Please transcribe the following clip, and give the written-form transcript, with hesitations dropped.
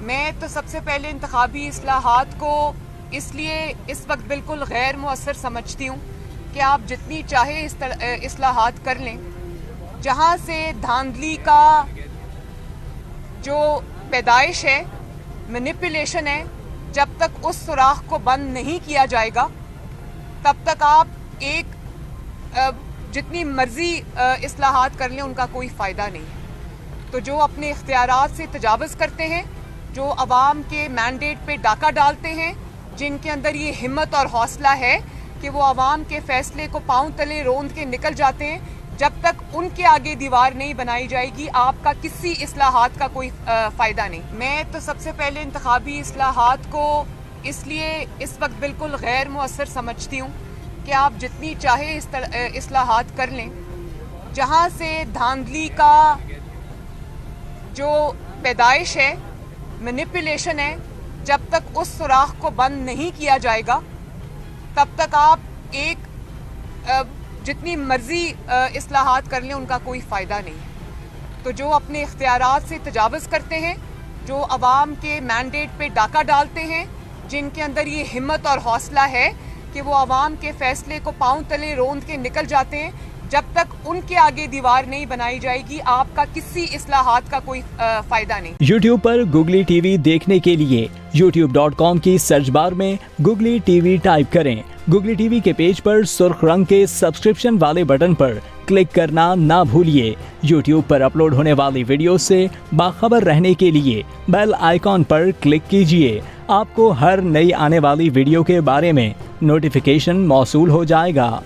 मैं तो सबसे पहले इंतखाबी इस्लाहात को इसलिए इस वक्त बिल्कुल गैर मुअस्सर समझती हूँ कि आप जितनी चाहे इस्लाहात कर लें, जहाँ से धांधली का जो पैदाइश है, मैनिपुलेशन है, जब तक उस सुराख को बंद नहीं किया जाएगा तब तक आप जितनी मर्जी इस्लाहात कर लें उनका कोई फ़ायदा नहीं है। तो जो अपने इख्तियारात से तजावुज़ करते हैं, जो अवाम के मैंडेट पे डाका डालते हैं, जिनके अंदर ये हिम्मत और हौसला है कि वो अवाम के फैसले को पांव तले रोंद के निकल जाते हैं, जब तक उनके आगे दीवार नहीं बनाई जाएगी आपका किसी इस्लाहात का कोई फ़ायदा नहीं। मैं तो सबसे पहले इंतखाबी इस्लाहात को इसलिए इस वक्त बिल्कुल गैर मुअस्सर समझती हूँ कि आप जितनी चाहे इस्लाहात कर लें, जहाँ से धांधली का जो पैदाइश है, मैनिपुलेशन है, जब तक उस सुराख को बंद नहीं किया जाएगा तब तक आप जितनी मर्जी इस्लाहात कर लें उनका कोई फ़ायदा नहीं है। तो जो अपने इख्तियारात से तजावुज़ करते हैं, जो अवाम के मैंडेट पे डाका डालते हैं, जिनके अंदर ये हिम्मत और हौसला है कि वो अवाम के फैसले को पांव तले रोंद के निकल जाते हैं, जब तक उनके आगे दीवार नहीं बनाई जाएगी आपका किसी इस्लाहात का कोई फ़ायदा नहीं। YouTube पर गुगली टीवी देखने के लिए youtube.com की सर्च बार में गुगली टीवी टाइप करें। गुगली टीवी के पेज पर सुर्ख रंग के सब्सक्रिप्शन वाले बटन पर क्लिक करना ना भूलिए। YouTube पर अपलोड होने वाली वीडियो से बाखबर रहने के लिए बेल आइकॉन पर क्लिक कीजिए। आपको हर नई आने वाली वीडियो के बारे में नोटिफिकेशन मौसूल हो जाएगा।